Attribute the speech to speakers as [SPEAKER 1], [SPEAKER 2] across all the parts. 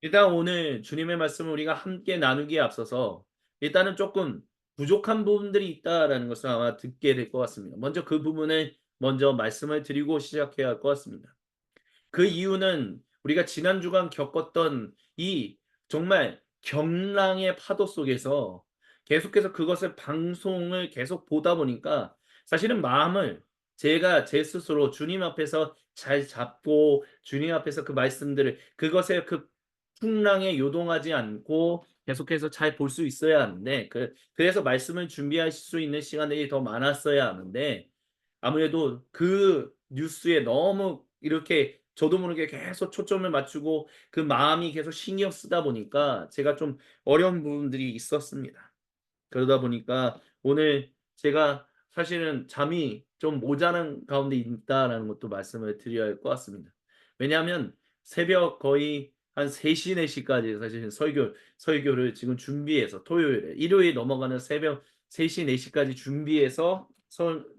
[SPEAKER 1] 일단 오늘 주님의 말씀을 우리가 함께 나누기에 앞서서 일단은 조금 부족한 부분들이 있다라는 것을 아마 듣게 될 것 같습니다. 먼저 그 부분을 먼저 말씀을 드리고 시작해야 할 것 같습니다. 그 이유는 우리가 지난 주간 겪었던 이 정말 경랑의 파도 속에서 계속해서 그것을 방송을 계속 보다 보니까 사실은 마음을 제가 제 스스로 주님 앞에서 잘 잡고 주님 앞에서 그 말씀들을 그것에 그 풍랑에 요동하지 않고 계속해서 잘 볼 수 있어야 하는데 그래서 말씀을 준비하실 수 있는 시간들이 더 많았어야 하는데 아무래도 그 뉴스에 너무 이렇게 저도 모르게 계속 초점을 맞추고 그 마음이 계속 신경 쓰다 보니까 제가 좀 어려운 부분들이 있었습니다. 그러다 보니까 오늘 제가 사실은 잠이 좀 모자란 가운데 있다라는 것도 말씀을 드려야 할 것 같습니다. 왜냐하면 새벽 거의 한 3시4 시까지 사실은 설교를 지금 준비해서 토요일에 일요일 넘어가는 새벽 3시4 시까지 준비해서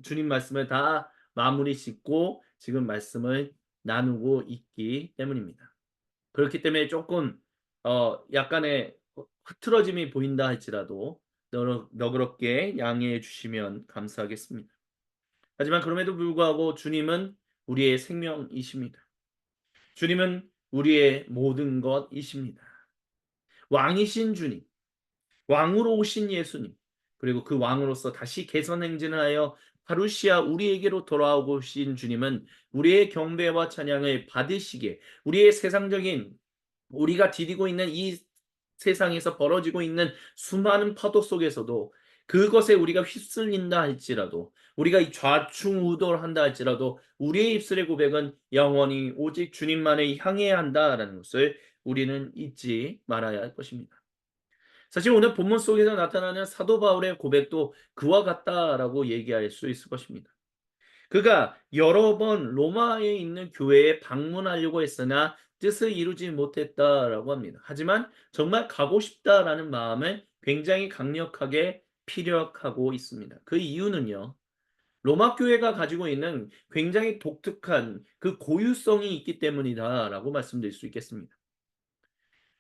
[SPEAKER 1] 주님 말씀을 다 마무리 짓고 지금 말씀을 나누고 있기 때문입니다. 그렇기 때문에 조금 약간의 흐트러짐이 보인다 할지라도 너그럽게 양해해 주시면 감사하겠습니다. 하지만 그럼에도 불구하고 주님은 우리의 생명이십니다. 주님은 우리의 모든 것이십니다. 왕이신 주님, 왕으로 오신 예수님, 그리고 그 왕으로서 다시 개선 행진을 하여 파루시아 우리에게로 돌아오고 오신 주님은 우리의 경배와 찬양을 받으시기에 우리의 세상적인 우리가 디디고 있는 이 세상에서 벌어지고 있는 수많은 파도 속에서도 그것에 우리가 휩쓸린다 할지라도 우리가 이 좌충우돌한다 할지라도 우리의 입술의 고백은 영원히 오직 주님만을 향해야 한다라는 것을 우리는 잊지 말아야 할 것입니다. 사실 오늘 본문 속에서 나타나는 사도 바울의 고백도 그와 같다라고 얘기할 수 있을 것입니다. 그가 여러 번 로마에 있는 교회에 방문하려고 했으나 뜻을 이루지 못했다라고 합니다. 하지만 정말 가고 싶다라는 마음을 굉장히 강력하게 피력하고 있습니다. 그 이유는요. 로마 교회가 가지고 있는 굉장히 독특한 그 고유성이 있기 때문이다라고 말씀드릴 수 있겠습니다.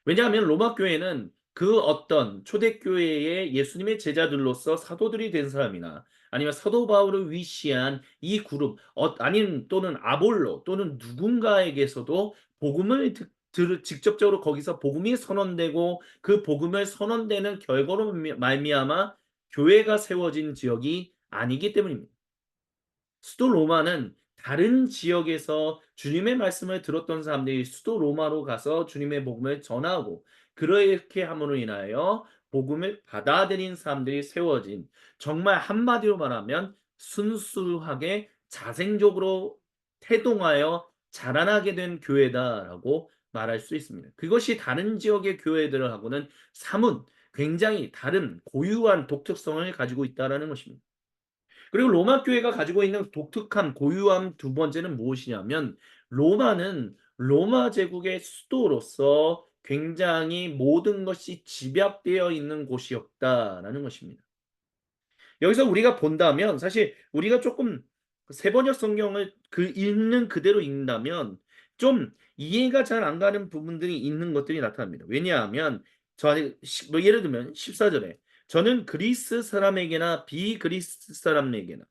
[SPEAKER 1] 왜냐하면 로마 교회는 그 어떤 초대교회의 예수님의 제자들로서 사도들이 된 사람이나 아니면 사도 바울을 위시한 이 그룹 아니면 또는 아볼로 또는 누군가에게서도 복음을 직접적으로 거기서 복음이 선언되고 그 복음을 선언되는 결과로 말미암아 교회가 세워진 지역이 아니기 때문입니다. 수도 로마는 다른 지역에서 주님의 말씀을 들었던 사람들이 수도 로마로 가서 주님의 복음을 전하고 그렇게 함으로 인하여 복음을 받아들인 사람들이 세워진 정말 한마디로 말하면 순수하게 자생적으로 태동하여 자라나게 된 교회다라고 말할 수 있습니다. 그것이 다른 지역의 교회들하고는 사뭇 굉장히 다른 고유한 독특성을 가지고 있다라는 것입니다. 그리고 로마 교회가 가지고 있는 독특한 고유함 두 번째는 무엇이냐면 로마는 로마 제국의 수도로서 굉장히 모든 것이 집약되어 있는 곳이었다라는 것입니다. 여기서 우리가 본다면 사실 우리가 조금 세번역 성경을 읽는 그대로 읽는다면 좀 이해가 잘 안 가는 부분들이 있는 것들이 나타납니다. 왜냐하면 뭐 예를 들면 14절에 저는 그리스 사람에게나 비그리스 사람에게나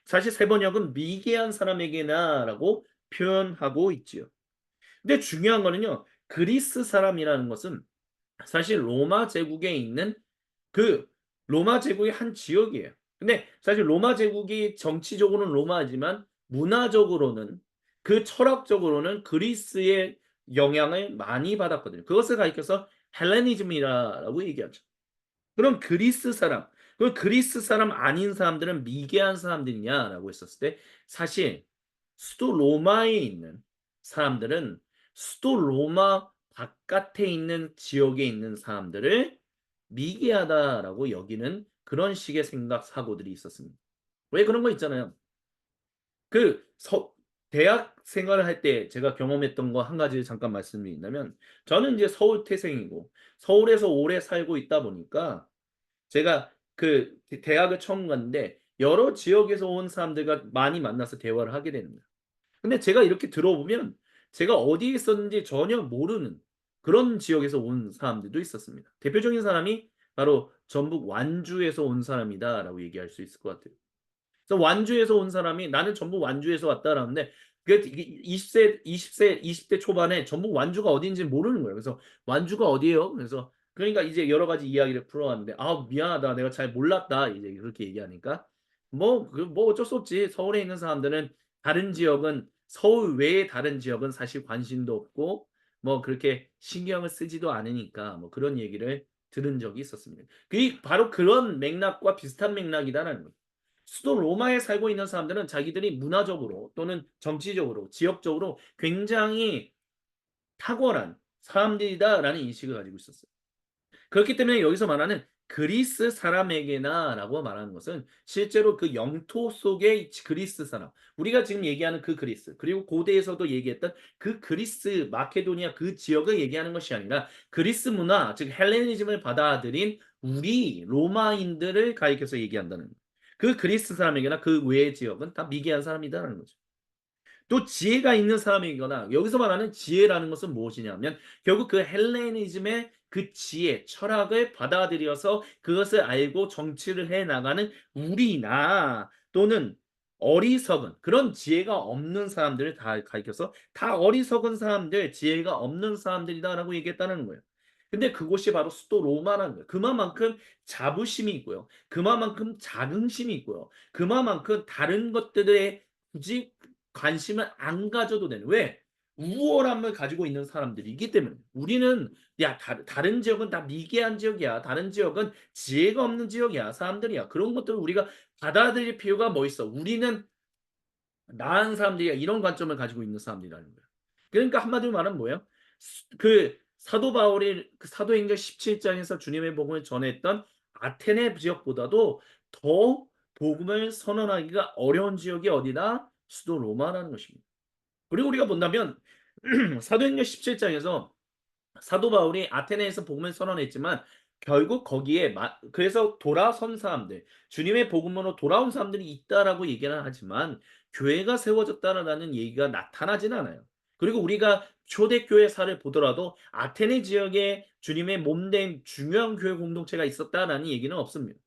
[SPEAKER 1] 사실 세번역은 미개한 사람에게나라고 표현하고 있지요. 근데 중요한 거는요. 그리스 사람이라는 것은 사실 로마 제국에 있는 그 로마 제국의 한 지역이에요. 근데 사실 로마 제국이 정치적으로는 로마지만 문화적으로는 그 철학적으로는 그리스의 영향을 많이 받았거든요. 그것을 가리켜서 헬레니즘이라고 얘기하죠. 그럼 그리스 사람 아닌 사람들은 미개한 사람들이냐라고 했었을 때 사실 수도 로마에 있는 사람들은 수도 로마 바깥에 있는 지역에 있는 사람들을 미개하다라고 여기는 그런 식의 생각 사고들이 있었습니다. 왜 그런 거 있잖아요. 그 대학 생활을 할 때 제가 경험했던 거 한 가지 잠깐 말씀드린다면 저는 이제 서울 태생이고 서울에서 오래 살고 있다 보니까 제가 그 대학을 처음 갔는데 여러 지역에서 온 사람들과 많이 만나서 대화를 하게 됩니다. 근데 제가 이렇게 들어보면 제가 어디에 있었는지 전혀 모르는 그런 지역에서 온 사람들도 있었습니다. 대표적인 사람이 바로 전북 완주에서 온 사람이다라고 얘기할 수 있을 것 같아요. 그래서 완주에서 온 사람이 "나는 전북 완주에서 왔다."라는데 그게 이게 20대 초반에 전북 완주가 어딘지 모르는 거예요. 그래서 "완주가 어디예요?" 그래서 그러니까 이제 여러 가지 이야기를 풀어왔는데 "아 미안하다. 내가 잘 몰랐다." 이제 그렇게 얘기하니까 뭐 어쩔 수 없지. 서울에 있는 사람들은 다른 지역은 서울 외의 다른 지역은 사실 관심도 없고 뭐 그렇게 신경을 쓰지도 않으니까 뭐 그런 얘기를 들은 적이 있었습니다. 그게 바로 그런 맥락과 비슷한 맥락이다라는 거죠. 수도 로마에 살고 있는 사람들은 자기들이 문화적으로 또는 정치적으로 지역적으로 굉장히 탁월한 사람들이다라는 인식을 가지고 있었어요. 그렇기 때문에 여기서 말하는 그리스 사람에게나라고 말하는 것은 실제로 그 영토 속의 그리스 사람, 우리가 지금 얘기하는 그 그리스, 그리고 고대에서도 얘기했던 그 그리스 마케도니아 그 지역을 얘기하는 것이 아니라 그리스 문화, 즉 헬레니즘을 받아들인 우리 로마인들을 가리켜서 얘기한다는 거예요. 그 그리스 사람에게나 그 외의 지역은 다 미개한 사람이다라는 거죠. 또 지혜가 있는 사람이거나 여기서 말하는 지혜라는 것은 무엇이냐면 결국 그 헬레니즘의 그 지혜, 철학을 받아들여서 그것을 알고 정치를 해 나가는 우리나 또는 어리석은 그런 지혜가 없는 사람들을 다 가리켜서 다 어리석은 사람들, 지혜가 없는 사람들이다라고 얘기했다는 거예요. 근데 그곳이 바로 수도 로마라는 거예요. 그만큼 자부심이 있고요. 그만큼 자긍심이 있고요. 그만큼 다른 것들에 굳이 관심을 안 가져도 되는 왜? 우월함을 가지고 있는 사람들이기 때문에. 우리는 야 다른 지역은 다 미개한 지역이야. 다른 지역은 지혜가 없는 지역이야. 사람들이야. 그런 것들을 우리가 받아들일 필요가 뭐 있어. 우리는 나은 사람들이야. 이런 관점을 가지고 있는 사람들이라는 거야. 그러니까 한마디로 말하면 뭐예요? 그 사도 바울이 그 사도행전 17 장에서 주님의 복음을 전했던 아테네 지역보다도 더 복음을 선언하기가 어려운 지역이 어디다? 수도 로마라는 것입니다. 그리고 우리가 본다면 사도행전 17 장에서 사도 바울이 아테네에서 복음을 선언했지만 결국 거기에 그래서 돌아선 사람들, 주님의 복음으로 돌아온 사람들이 있다라고 얘기는 하지만 교회가 세워졌다라는 얘기가 나타나진 않아요. 그리고 우리가 초대교회사를 보더라도 아테네 지역에 주님의 몸된 중요한 교회 공동체가 있었다라는 얘기는 없습니다.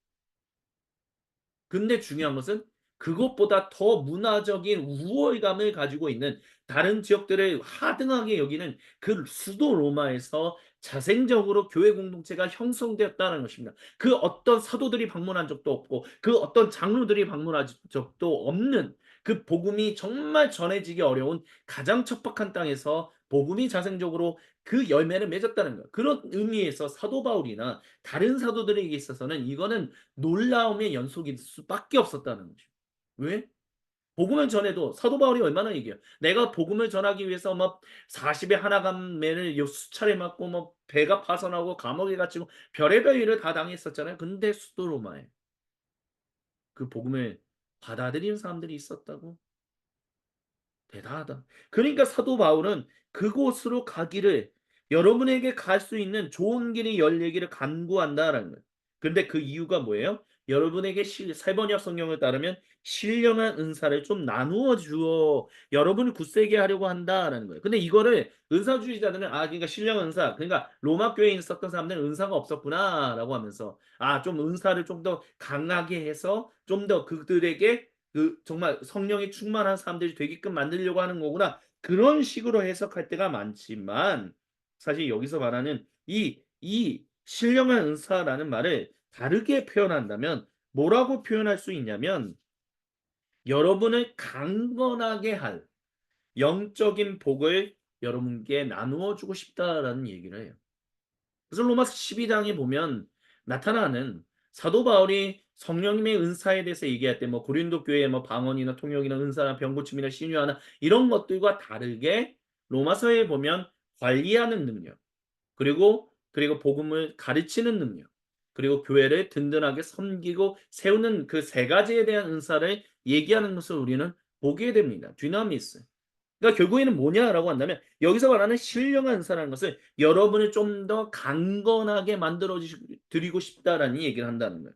[SPEAKER 1] 근데 중요한 것은 그것보다 더 문화적인 우월감을 가지고 있는 다른 지역들을 하등하게 여기는 그 수도 로마에서 자생적으로 교회 공동체가 형성되었다는 것입니다. 그 어떤 사도들이 방문한 적도 없고 그 어떤 장로들이 방문한 적도 없는 그 복음이 정말 전해지기 어려운 가장 척박한 땅에서 복음이 자생적으로 그 열매를 맺었다는 거예요. 그런 의미에서 사도 바울이나 다른 사도들에게 있어서는 이거는 놀라움의 연속일 수밖에 없었다는 거죠. 왜? 복음을 전해도 사도 바울이 얼마나 얘기해요. 내가 복음을 전하기 위해서 막 40에 하나 감매를 수차례 맞고 뭐 배가 파손하고 감옥에 갇히고 별의별 일을 다 당했었잖아요. 근데 수도 로마에 그 복음을 받아들이는 사람들이 있었다고? 대단하다. 그러니까 사도 바울은 그곳으로 가기를 여러분에게 갈 수 있는 좋은 길이 열리기를 간구한다라는 거예요. 근데 그 이유가 뭐예요? 여러분에게 세번역 성경을 따르면 신령한 은사를 좀 나누어 주어 여러분을 굳세게 하려고 한다라는 거예요. 근데 이거를 은사주의자들은 그러니까 신령 은사 그러니까 로마 교회에 있었던 사람들은 은사가 없었구나라고 하면서 좀 은사를 좀 더 강하게 해서 좀 더 그들에게 그 정말 성령이 충만한 사람들이 되게끔 만들려고 하는 거구나. 그런 식으로 해석할 때가 많지만 사실 여기서 말하는 이 신령한 은사라는 말을 다르게 표현한다면 뭐라고 표현할 수 있냐면 여러분을 강건하게 할 영적인 복을 여러분께 나누어 주고 싶다라는 얘기를 해요. 그래서 로마서 12장에 보면 나타나는 사도 바울이 성령님의 은사에 대해서 얘기할 때 뭐 고린도 교회의 뭐 방언이나 통역이나 은사나 병 고침이나 신유하나 이런 것들과 다르게 로마서에 보면 관리하는 능력 그리고 복음을 가르치는 능력 그리고 교회를 든든하게 섬기고 세우는 그 세 가지에 대한 은사를 얘기하는 것을 우리는 보게 됩니다. dynamis. 그러니까 결국에는 뭐냐라고 한다면 여기서 말하는 신령한 은사라는 것을 여러분을 좀 더 강건하게 만들어 드리고 싶다라는 얘기를 한다는 거예요.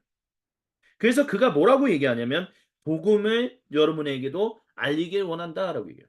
[SPEAKER 1] 그래서 그가 뭐라고 얘기하냐면 복음을 여러분에게도 알리길 원한다라고 얘기해요.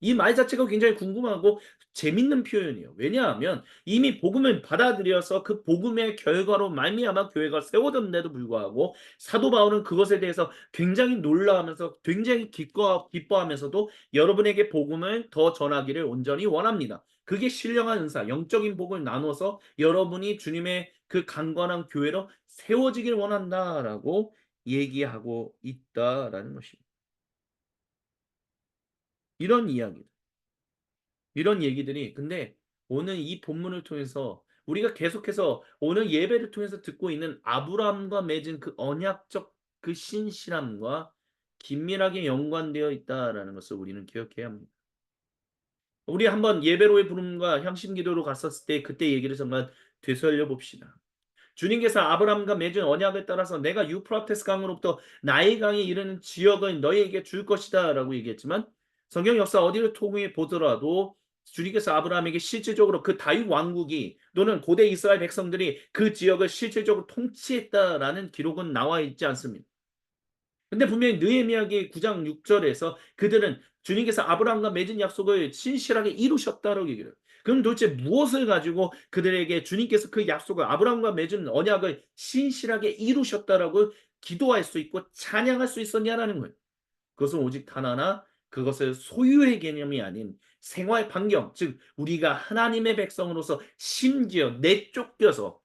[SPEAKER 1] 이 말 자체가 굉장히 궁금하고 재밌는 표현이에요. 왜냐하면 이미 복음을 받아들여서 그 복음의 결과로 말미암아 교회가 세워졌는데도 불구하고 사도 바울은 그것에 대해서 굉장히 놀라하면서 굉장히 기뻐하면서도 여러분에게 복음을 더 전하기를 온전히 원합니다. 그게 신령한 은사, 영적인 복을 나눠서 여러분이 주님의 그 강건한 교회로 세워지길 원한다라고 얘기하고 있다라는 것입니다. 이런 이야기. 이런 얘기들이 근데 오늘 이 본문을 통해서 우리가 계속해서 오늘 예배를 통해서 듣고 있는 아브라함과 맺은 그 언약적 그 신실함과 긴밀하게 연관되어 있다라는 것을 우리는 기억해야 합니다. 우리 한번 예배로의 부름과 향신기도로 갔었을 때 그때 얘기를 잠깐 되살려 봅시다. 주님께서 아브라함과 맺은 언약을 따라서 내가 유프라테스 강으로부터 나일 강에 이르는 지역을 너희에게 줄 것이다라고 얘기했지만 성경 역사 어디를 통해 보더라도 주님께서 아브라함에게 실질적으로 그 다윗 왕국이 또는 고대 이스라엘 백성들이 그 지역을 실질적으로 통치했다라는 기록은 나와 있지 않습니다. 근데 분명히 느헤미야기 9장 6절에서 그들은 주님께서 아브라함과 맺은 약속을 신실하게 이루셨다라고 얘기를 해요. 그럼 도대체 무엇을 가지고 그들에게 주님께서 그 약속을 아브라함과 맺은 언약을 신실하게 이루셨다라고 기도할 수 있고 찬양할 수 있었냐라는 거예요. 그것은 오직 단 하나 그것을 소유의 개념이 아닌 생활 반경, 즉 우리가 하나님의 백성으로서 심지어 내쫓겨서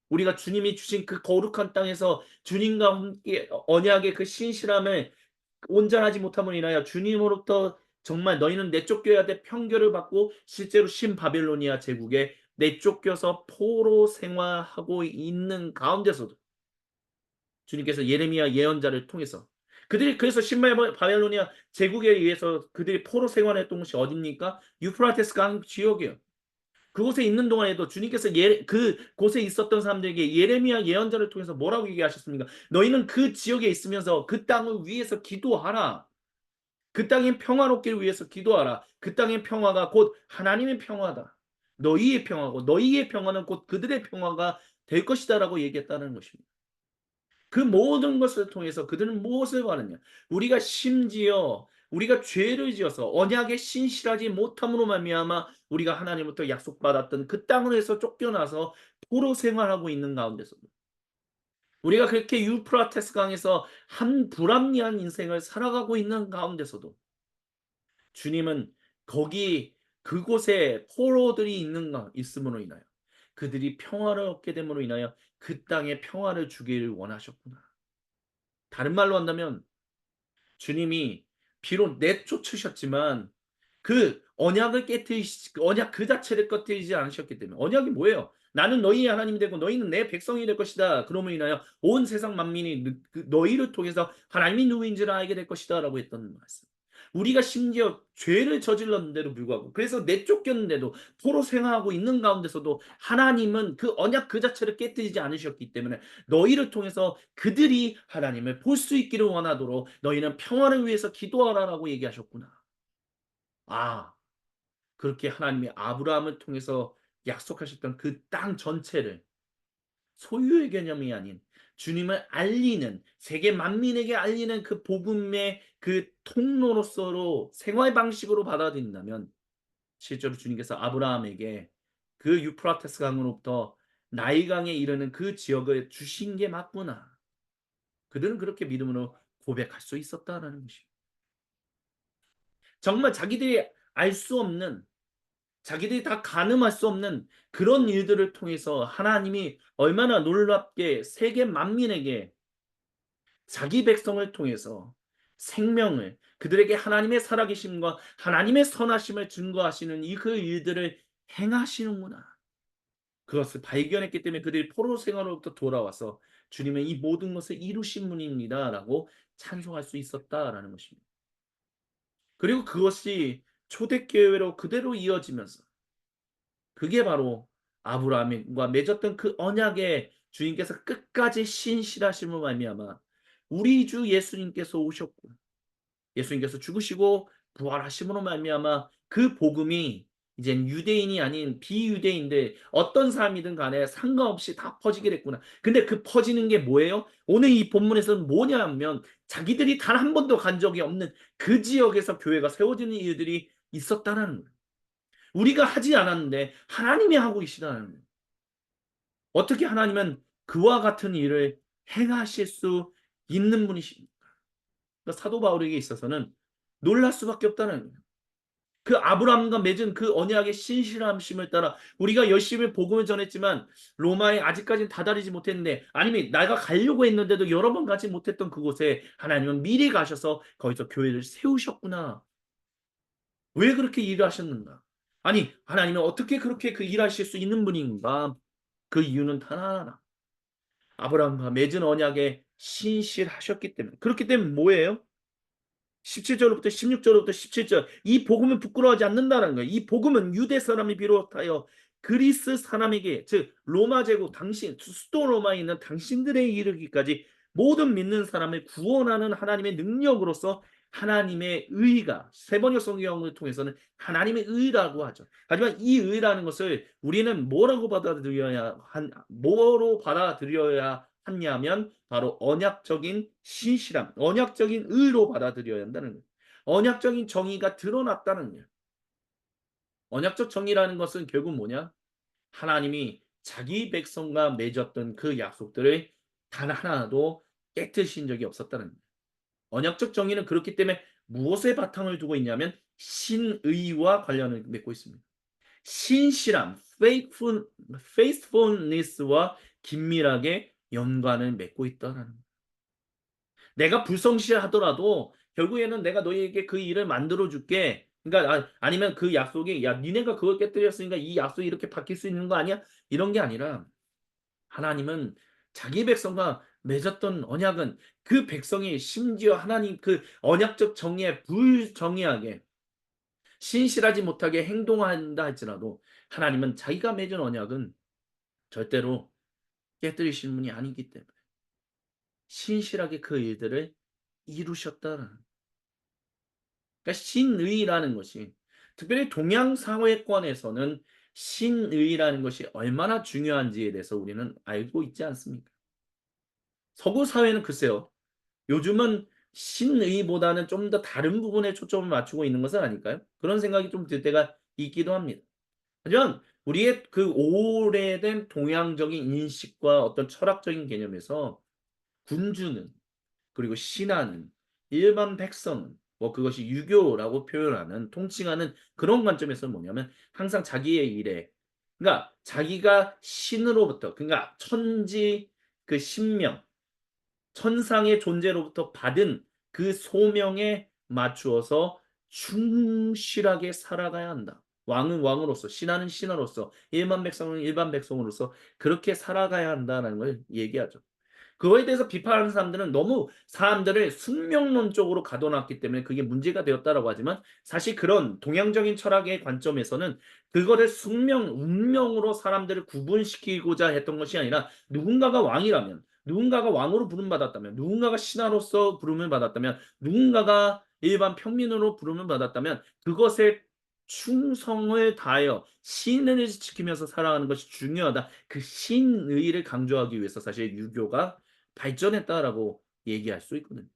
[SPEAKER 1] 우리가 주님이 주신 그 거룩한 땅에서 주님과 함께 언약의 그 신실함을 온전하지 못함을 인하여 주님으로부터 정말 너희는 내쫓겨야 돼 편결을 받고 실제로 신바빌로니아 제국에 내쫓겨서 포로 생활하고 있는 가운데서도 주님께서 예레미야 예언자를 통해서 그들이 그래서 신바빌로니아 제국에 의해서 그들이 포로 생활했던 곳이 어딥니까? 유프라테스 강 지역이에요. 그곳에 있는 동안에도 주님께서 그곳에 있었던 사람들에게 예레미야 예언자를 통해서 뭐라고 얘기하셨습니까? 너희는 그 지역에 있으면서 그 땅을 위해서 기도하라. 그 땅의 평화롭기를 위해서 기도하라. 그 땅의 평화가 곧 하나님의 평화다. 너희의 평화고 너희의 평화는 곧 그들의 평화가 될 것이다라고 얘기했다는 것입니다. 그 모든 것을 통해서 그들은 무엇을 바라냐? 우리가 심지어 우리가 죄를 지어서 언약에 신실하지 못함으로 말미암아 우리가 하나님부터 약속받았던 그 땅에서 쫓겨나서 포로 생활하고 있는 가운데서도 우리가 그렇게 유프라테스 강에서 한 불합리한 인생을 살아가고 있는 가운데서도 주님은 거기 그곳에 포로들이 있음으로 인하여 그들이 평화를 얻게 됨으로 인하여 그 땅에 평화를 주기를 원하셨구나. 다른 말로 한다면 주님이 비록 내쫓으셨지만 그 언약을 깨뜨리시 언약 그 자체를 깨뜨리지 않으셨기 때문에 언약이 뭐예요? 나는 너희의 하나님이 되고 너희는 내 백성이 될 것이다. 그러므로 인하여 온 세상 만민이 너희를 통해서 하나님이 누구인지를 알게 될 것이다라고 했던 말씀. 우리가 심지어 죄를 저질렀는데도 불구하고 그래서 내쫓겼는데도 포로 생활하고 있는 가운데서도 하나님은 그 언약 그 자체를 깨뜨리지 않으셨기 때문에 너희를 통해서 그들이 하나님을 볼 수 있기를 원하도록 너희는 평화를 위해서 기도하라라고 얘기하셨구나. 아, 그렇게 하나님이 아브라함을 통해서 약속하셨던 그 땅 전체를 소유의 개념이 아닌 주님을 알리는 세계 만민에게 알리는 그 복음의 그 통로로서로 생활 방식으로 받아들인다면 실제로 주님께서 아브라함에게 그 유프라테스 강으로부터 나일강에 이르는 그 지역을 주신 게 맞구나. 그들은 그렇게 믿음으로 고백할 수 있었다라는 것입니다. 정말 자기들이 알 수 없는 자기들이 다 가늠할 수 없는 그런 일들을 통해서 하나님이 얼마나 놀랍게 세계 만민에게 자기 백성을 통해서 생명을 그들에게 하나님의 살아계심과 하나님의 선하심을 증거하시는 이 그 일들을 행하시는구나. 그것을 발견했기 때문에 그들이 포로 생활로부터 돌아와서 주님은 이 모든 것을 이루신 분입니다라고 찬송할 수 있었다라는 것입니다. 그리고 그것이 초대교회로 그대로 이어지면서 그게 바로 아브라함과 맺었던 그 언약에 주님께서 끝까지 신실하심을 말미암아 우리 주 예수님께서 오셨고 예수님께서 죽으시고 부활하심으로 말미암아 그 복음이 이젠 유대인이 아닌 비유대인들 어떤 사람이든 간에 상관없이 다 퍼지게 됐구나. 근데 그 퍼지는 게 뭐예요? 오늘 이 본문에서는 뭐냐 하면 자기들이 단 한 번도 간 적이 없는 그 지역에서 교회가 세워지는 일들이 있었다는 거예요. 우리가 하지 않았는데 하나님이 하고 계시다는 거예요. 어떻게 하나님은 그와 같은 일을 행하실 수 있는 분이십니까? 그러니까 사도 바울에게 있어서는 놀랄 수밖에 없다는 거예요. 그 아브라함과 맺은 그 언약의 신실함심을 따라 우리가 열심히 복음을 전했지만 로마에 아직까지는 다다르지 못했는데, 아니면 내가 가려고 했는데도 여러 번 가지 못했던 그곳에 하나님은 미리 가셔서 거기서 교회를 세우셨구나. 왜 그렇게 일하셨는가? 아니, 하나님은 어떻게 그렇게 그 일하실 수 있는 분인가? 그 이유는 단 하나. 아브라함과 맺은 언약에 신실하셨기 때문에. 그렇기 때문에 뭐예요? 17절부터 16절부터 17절, 이 복음은 부끄러워하지 않는다는 거예요. 이 복음은 유대 사람이 비롯하여 그리스 사람에게, 즉 로마 제국 당신 수도 로마에 있는 당신들에 이르기까지 모든 믿는 사람을 구원하는 하나님의 능력으로서 하나님의 의가, 세번역 성경을 통해서는 하나님의 의라고 하죠. 하지만 이 의라는 것을 우리는 뭐로 받아들여야 하냐면 바로 언약적인 신실함, 언약적인 의로 받아들여야 한다는 거예요. 언약적인 정의가 드러났다는 거예요. 언약적 정의라는 것은 결국 뭐냐? 하나님이 자기 백성과 맺었던 그 약속들을 단 하나도 깨뜨리신 적이 없었다는 거예요. 언약적 정의는 그렇기 때문에 무엇에 바탕을 두고 있냐면 신의와 관련을 맺고 있습니다. 신실함, faithfulness와 긴밀하게 연관을 맺고 있다는 거예요. 내가 불성실하더라도 결국에는 내가 너희에게 그 일을 만들어 줄게. 그러니까 아니면 그 약속이 야 니네가 그걸 깨뜨렸으니까 이 약속이 이렇게 바뀔 수 있는 거 아니야? 이런 게 아니라 하나님은 자기 백성과 맺었던 언약은 그 백성이 심지어 하나님 그 언약적 정의에 불정의하게 신실하지 못하게 행동한다 할지라도 하나님은 자기가 맺은 언약은 절대로 깨뜨리시는 분이 아니기 때문에 신실하게 그 일들을 이루셨다는, 그러니까 신의라는 것이, 특별히 동양 사회권에서는 신의라는 것이 얼마나 중요한지에 대해서 우리는 알고 있지 않습니까? 서구 사회는 글쎄요, 요즘은 신의보다는 좀 더 다른 부분에 초점을 맞추고 있는 것은 아닐까요? 그런 생각이 좀 들 때가 있기도 합니다. 하지만 우리의 그 오래된 동양적인 인식과 어떤 철학적인 개념에서 군주는, 그리고 신하는, 일반 백성은, 뭐 그것이 유교라고 표현하는 통칭하는 그런 관점에서 뭐냐면 항상 자기의 일에, 그러니까 자기가 신으로부터, 그러니까 천지 그 신명, 천상의 존재로부터 받은 그 소명에 맞추어서 충실하게 살아가야 한다. 왕은 왕으로서, 신하는 신하로서, 일반 백성은 일반 백성으로서 그렇게 살아가야 한다는 걸 얘기하죠. 그거에 대해서 비판하는 사람들은 너무 사람들을 숙명론적으로 가둬놨기 때문에 그게 문제가 되었다라고 하지만, 사실 그런 동양적인 철학의 관점에서는 그거를 운명으로 사람들을 구분시키고자 했던 것이 아니라, 누군가가 왕이라면, 누군가가 왕으로 부름받았다면, 누군가가 신하로서 부름을 받았다면, 누군가가 일반 평민으로 부름을 받았다면 그것에 충성을 다하여 신을 지키면서 살아가는 것이 중요하다. 그 신의를 강조하기 위해서 사실 유교가 발전했다라고 얘기할 수 있거든요.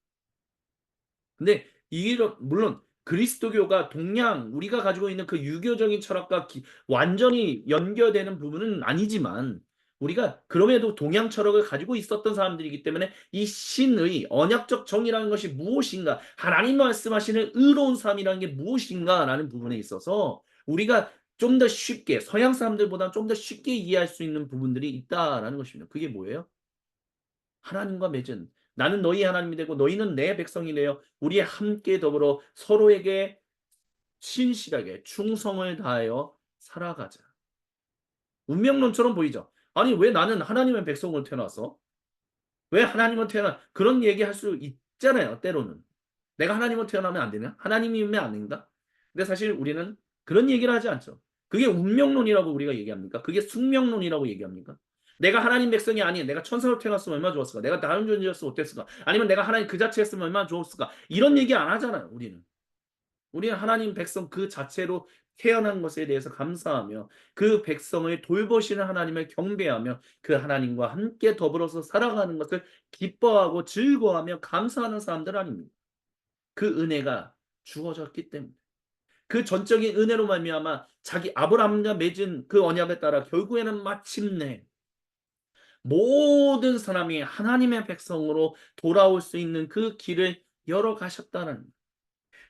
[SPEAKER 1] 근데 이런 물론 그리스도교가 동양 우리가 가지고 있는 그 유교적인 철학과 완전히 연결되는 부분은 아니지만, 우리가 그럼에도 동양 철학을 가지고 있었던 사람들이기 때문에 이 신의 언약적 정의라는 것이 무엇인가, 하나님 말씀하시는 의로운 삶이라는 게 무엇인가라는 부분에 있어서 우리가 좀 더 쉽게, 서양 사람들보다 좀 더 쉽게 이해할 수 있는 부분들이 있다라는 것입니다. 그게 뭐예요? 하나님과 맺은, 나는 너희 하나님이 되고 너희는 내 백성이 되어 우리 함께 더불어 서로에게 신실하게 충성을 다하여 살아가자. 운명론처럼 보이죠. 아니 왜 나는 하나님의 백성으로 태어났어? 왜 하나님은 그런 얘기할 수 있잖아요, 때로는. 내가 하나님으로 태어나면 안 되냐? 하나님이면 안 된다? 근데 사실 우리는 그런 얘기를 하지 않죠. 그게 운명론이라고 우리가 얘기합니까? 그게 숙명론이라고 얘기합니까? 내가 하나님 백성이 아닌 내가 천사로 태어났으면 얼마나 좋았을까? 내가 다른 존재였으면 어땠을까? 아니면 내가 하나님 그 자체였으면 얼마나 좋았을까? 이런 얘기 안 하잖아요, 우리는. 우리는 하나님 백성 그 자체로 태어난 것에 대해서 감사하며 그 백성을 돌보시는 하나님을 경배하며 그 하나님과 함께 더불어서 살아가는 것을 기뻐하고 즐거워하며 감사하는 사람들 아닙니까? 그 은혜가 주어졌기 때문에. 그 전적인 은혜로 말미암아 자기 아브라함과 맺은 그 언약에 따라 결국에는 마침내 모든 사람이 하나님의 백성으로 돌아올 수 있는 그 길을 열어 가셨다는,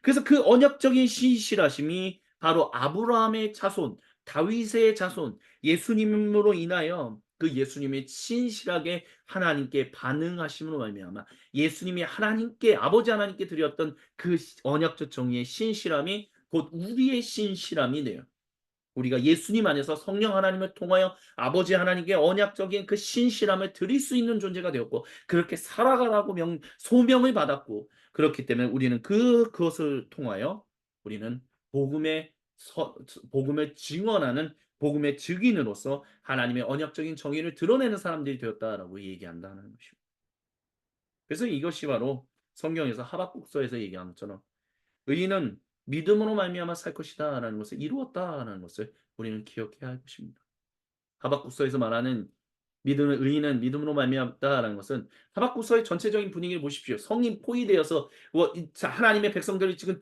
[SPEAKER 1] 그래서 그 언약적인 신실하심이 바로 아브라함의 자손, 다윗의 자손, 예수님으로 인하여 그 예수님이 신실하게 하나님께 반응하심으로 말미암아 예수님이 하나님께, 아버지 하나님께 드렸던 그 언약적 정의의 신실함이 곧 우리의 신실함이 돼요. 우리가 예수님 안에서 성령 하나님을 통하여 아버지 하나님께 언약적인 그 신실함을 드릴 수 있는 존재가 되었고, 그렇게 살아가라고 소명을 받았고, 그렇기 때문에 우리는 그것을 통하여 우리는 복음의 복음을 증언하는 복음의 증인으로서 하나님의 언약적인 정의를 드러내는 사람들이 되었다라고 얘기한다는 것입니다. 그래서 이것이 바로 성경에서 하박국서에서 얘기한 것처럼 의인은 믿음으로 말미암아 살 것이다라는 것을 이루었다라는 것을 우리는 기억해야 할 것입니다. 하박국서에서 말하는 믿음은, 의인은 믿음으로 말미암다라는 것은 하박국서의 전체적인 분위기를 보십시오. 성이 포위되어서 하나님의 백성들이 지금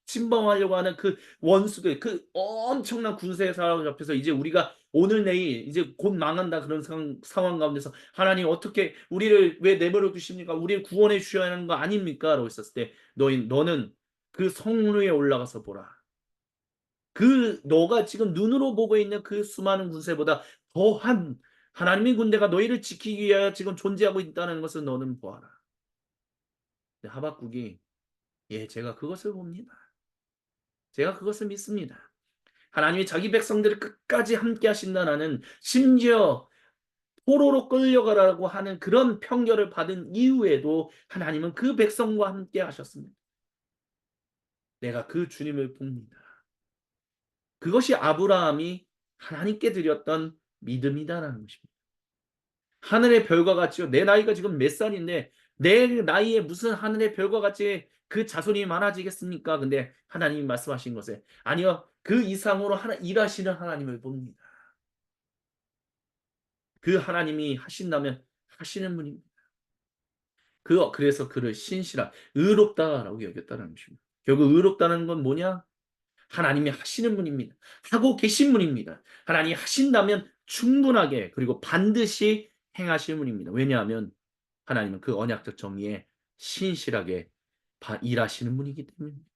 [SPEAKER 1] 침범하려고 하는 그 원수들, 그 엄청난 군세에 사로잡혀서 이제 우리가 오늘 내일 이제 곧 망한다, 그런 상황 가운데서 하나님 어떻게 우리를 왜 내버려 두십니까? 우리를 구원해 주셔야 하는 거 아닙니까? 라고 했었을 때 너는 그 성 위에 올라가서 보라. 그 너가 지금 눈으로 보고 있는 그 수많은 군세보다 더한 하나님의 군대가 너희를 지키기 위하여 지금 존재하고 있다는 것을 너는 보아라. 근데 하박국이, 예, 제가 그것을 봅니다. 제가 그것을 믿습니다. 하나님이 자기 백성들을 끝까지 함께 하신다라는, 심지어 포로로 끌려가라고 하는 그런 편결을 받은 이후에도 하나님은 그 백성과 함께 하셨습니다. 내가 그 주님을 봅니다. 그것이 아브라함이 하나님께 드렸던 믿음이다라는 것입니다. 하늘의 별과 같이요. 내 나이가 지금 몇 살인데 내 나이에 무슨 하늘의 별과 같이 그 자손이 많아지겠습니까? 근데 하나님이 말씀하신 것에 아니요. 그 이상으로 일하시는 하나님을 봅니다. 그 하나님이 하신다면 하시는 분입니다. 그래서 그를 의롭다라고 여겼다는 것입니다. 결국 의롭다는 건 뭐냐? 하나님이 하시는 분입니다. 하고 계신 분입니다. 하나님이 하신다면 충분하게 그리고 반드시 행하실 분입니다. 왜냐하면 하나님은 그 언약적 정의에 신실하게 일하시는 분이기 때문입니다.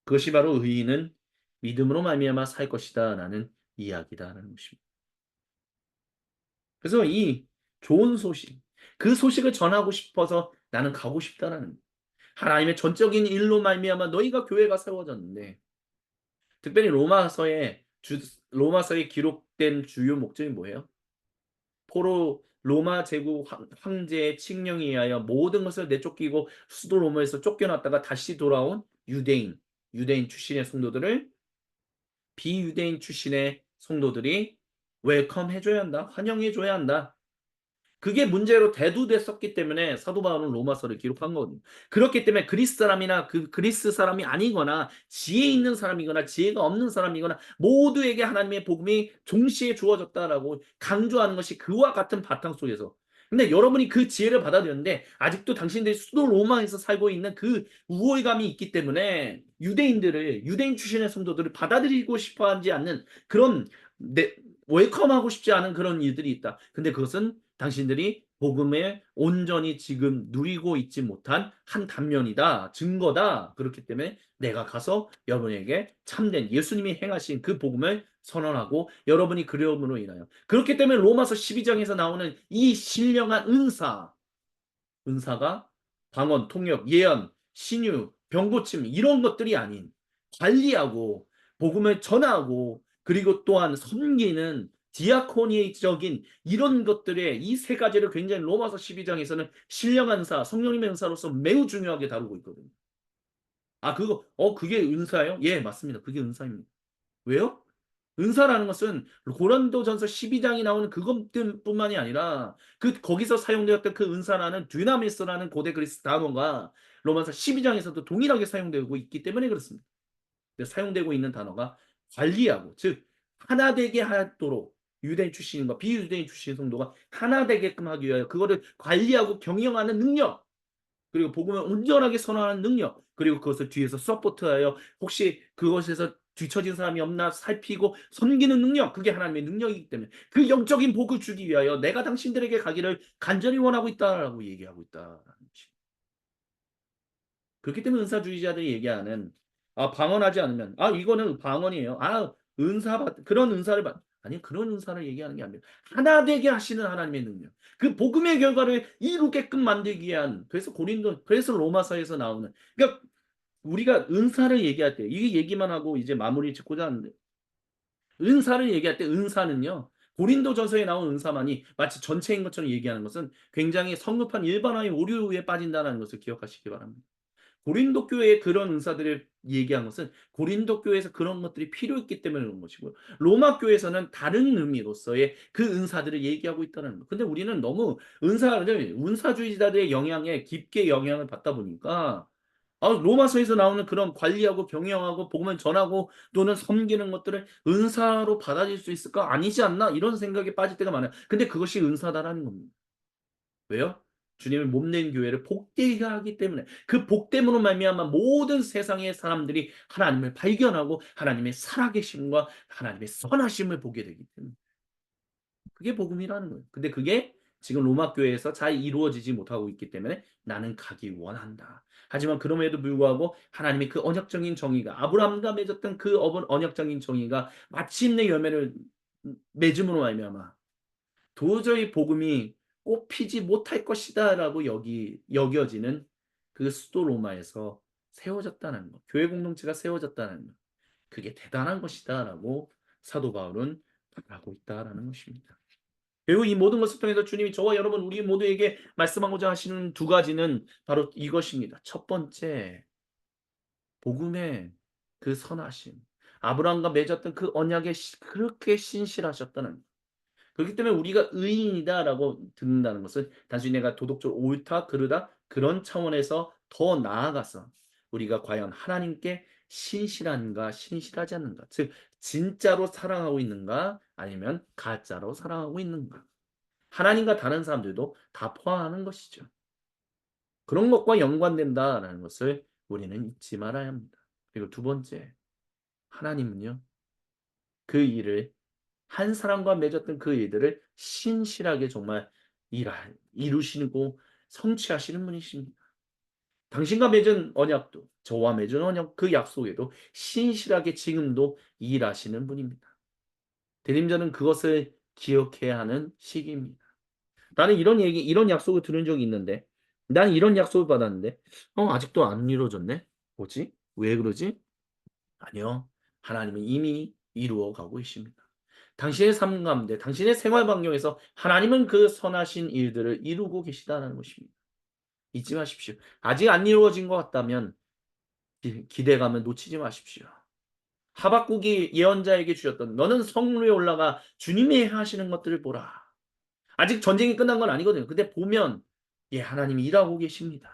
[SPEAKER 1] 그것이 바로 의인은 믿음으로 말미암아 살 것이다라는 이야기다라는 것입니다. 그래서 이 좋은 소식, 그 소식을 전하고 싶어서 나는 가고 싶다라는, 하나님의 전적인 일로 말미암아 너희가 교회가 세워졌는데, 특별히 로마서에 기록된 주요 목적이 뭐예요? 로마 제국 황제의 칙령에 의하여 모든 것을 내쫓기고 수도 로마에서 쫓겨났다가 다시 돌아온 유대인 출신의 성도들을 비유대인 출신의 성도들이 웰컴해 줘야 한다. 환영해 줘야 한다. 그게 문제로 대두됐었기 때문에 사도 바울은 로마서를 기록한 거거든요. 그렇기 때문에 그리스 사람이나 그리스 사람이 아니거나 지혜 있는 사람이거나 지혜가 없는 사람이거나 모두에게 하나님의 복음이 동시에 주어졌다라고 강조하는 것이 그와 같은 바탕 속에서, 근데 여러분이 그 지혜를 받아들였는데 아직도 당신들이 수도 로마에서 살고 있는 그 우월감이 있기 때문에 유대인 출신의 성도들을 받아들이고 싶어 하지 않는 그런, 웰컴하고 싶지 않은 그런 일들이 있다. 근데 그것은 당신들이 복음에 온전히 지금 누리고 있지 못한 한 단면이다, 증거다. 그렇기 때문에 내가 가서 여러분에게 참된 예수님이 행하신 그 복음을 선언하고 여러분이 그리움으로 인하여, 그렇기 때문에 로마서 12장에서 나오는 이 신령한 은사가 방언, 통역, 예언, 신유, 병고침 이런 것들이 아닌 관리하고 복음을 전하고 그리고 또한 섬기는 디아코니적인 이런 것들의 이 세 가지를 굉장히 로마서 12장에서는 신령한 은사, 성령님의 은사로서 매우 중요하게 다루고 있거든요. 그게 은사예요? 예, 맞습니다. 그게 은사입니다. 왜요? 은사라는 것은 고린도전서 12장이 나오는 그것뿐만이 아니라 거기서 사용되었던 그 은사라는 dynamis라는 고대 그리스 단어가 로마서 12장에서도 동일하게 사용되고 있기 때문에 그렇습니다. 사용되고 있는 단어가 관리하고, 즉 하나 되게 하도록, 유대인 출신과 비유대인 출신 성도가 하나 되게끔 하기 위하여 그거를 관리하고 경영하는 능력, 그리고 복음을 온전하게 선언하는 능력, 그리고 그것을 뒤에서 서포트하여 혹시 그것에서 뒤처진 사람이 없나 살피고 섬기는 능력, 그게 하나님의 능력이기 때문에 그 영적인 복을 주기 위하여 내가 당신들에게 가기를 간절히 원하고 있다라고 얘기하고 있다라는 것입니다. 그렇기 때문에 은사주의자들이 얘기하는 방언하지 않으면 이거는 방언이에요. 은사 받 그런 은사를 받 아니 그런 은사를 얘기하는 게 아니에요. 하나 되게 하시는 하나님의 능력. 그 복음의 결과를 이루게끔 만들기 위한 그래서 로마서에서 나오는 그러니까 우리가 은사를 얘기할 때 이 얘기만 하고 이제 마무리 짓고자 하는데 은사를 얘기할 때 은사는요. 고린도전서에 나온 은사만이 마치 전체인 것처럼 얘기하는 것은 굉장히 성급한 일반화의 오류에 빠진다는 것을 기억하시기 바랍니다. 고린도 교회의 그런 은사들을 얘기한 것은 고린도 교회에서 그런 것들이 필요했기 때문에 그런 것이고요. 로마 교회에서는 다른 의미로서의 그 은사들을 얘기하고 있다는 거. 근데 우리는 너무 은사주의자들의 영향에 깊게 영향을 받다 보니까 로마서에서 나오는 그런 관리하고 경영하고 복음을 전하고 또는 섬기는 것들을 은사로 받아들일 수 있을까? 아니지 않나? 이런 생각에 빠질 때가 많아요. 근데 그것이 은사다라는 겁니다. 왜요? 주님의 몸된 교회를 복되게 하기 때문에 그 복됨으로 말미암아 모든 세상의 사람들이 하나님을 발견하고 하나님의 살아계심과 하나님의 선하심을 보게 되기 때문에 그게 복음이라는 거예요. 근데 그게 지금 로마 교회에서 잘 이루어지지 못하고 있기 때문에 나는 가기 원한다. 하지만 그럼에도 불구하고 하나님의 그 언약적인 정의가 아브라함과 맺었던 그 언약적인 정의가 마침내 열매를 맺음으로 말미암아 도저히 복음이 꽃피지 못할 것이다라고 여겨지는 그 수도 로마에서 세워졌다는 것. 교회 공동체가 세워졌다는 것. 그게 대단한 것이다라고 사도 바울은 말하고 있다라는 것입니다. 그리고 이 모든 것을 통해서 주님이 저와 여러분 우리 모두에게 말씀하고자 하시는 두 가지는 바로 이것입니다. 첫 번째, 복음의 그 선하심. 아브라함과 맺었던 그 언약에 그렇게 신실하셨다는 것. 그렇기 때문에 우리가 의인이다라고 듣는다는 것은 단순히 내가 도덕적으로 옳다, 그르다 그런 차원에서 더 나아가서 우리가 과연 하나님께 신실한가, 신실하지 않는가. 즉 진짜로 사랑하고 있는가 아니면 가짜로 사랑하고 있는가. 하나님과 다른 사람들도 다 포함하는 것이죠. 그런 것과 연관된다라는 것을 우리는 잊지 말아야 합니다. 그리고 두 번째, 하나님은요. 그 일을 한 사람과 맺었던 그 일들을 신실하게 정말 이루시고 성취하시는 분이십니다. 당신과 맺은 언약도 저와 맺은 언약 그 약속에도 신실하게 지금도 일하시는 분입니다. 대림절은 그것을 기억해야 하는 시기입니다. 나는 이런 약속을 들은 적이 있는데 나는 이런 약속을 받았는데 아직도 안 이루어졌네? 뭐지? 왜 그러지? 아니요. 하나님은 이미 이루어 가고 계십니다. 당신의 삶 가운데 당신의 생활 반경에서 하나님은 그 선하신 일들을 이루고 계시다는 것입니다. 잊지 마십시오. 아직 안 이루어진 것 같다면 기대감을 놓치지 마십시오. 하박국이 예언자에게 주셨던 너는 성루에 올라가 주님이 하시는 것들을 보라. 아직 전쟁이 끝난 건 아니거든요. 근데 보면 하나님이 일하고 계십니다.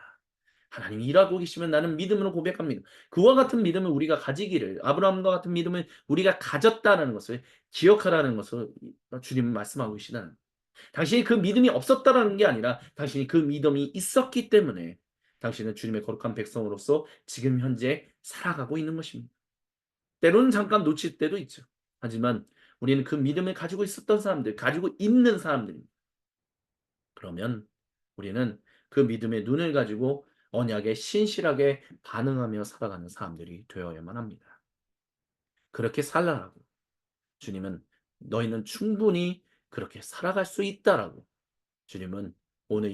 [SPEAKER 1] 하나님이 일하고 계시면 나는 믿음으로 고백합니다. 그와 같은 믿음을 우리가 가지기를 아브라함과 같은 믿음을 우리가 가졌다는 것을 기억하라는 것을 주님은 말씀하고 계시다는 당신이 그 믿음이 없었다라는 게 아니라 당신이 그 믿음이 있었기 때문에 당신은 주님의 거룩한 백성으로서 지금 현재 살아가고 있는 것입니다. 때로는 잠깐 놓칠 때도 있죠. 하지만 우리는 그 믿음을 가지고 있었던 사람들, 가지고 있는 사람들입니다. 그러면 우리는 그 믿음의 눈을 가지고 언약에 신실하게 반응하며 살아가는 사람들이 되어야만 합니다. 그렇게 살라라고 주님은 너희는 충분히 그렇게 살아갈 수 있다라고 주님은 오늘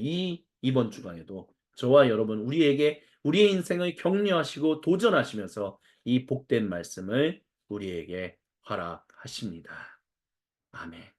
[SPEAKER 1] 이번 주간에도 저와 여러분 우리에게 우리의 인생을 격려하시고 도전하시면서 이 복된 말씀을 우리에게 허락하십니다. 아멘.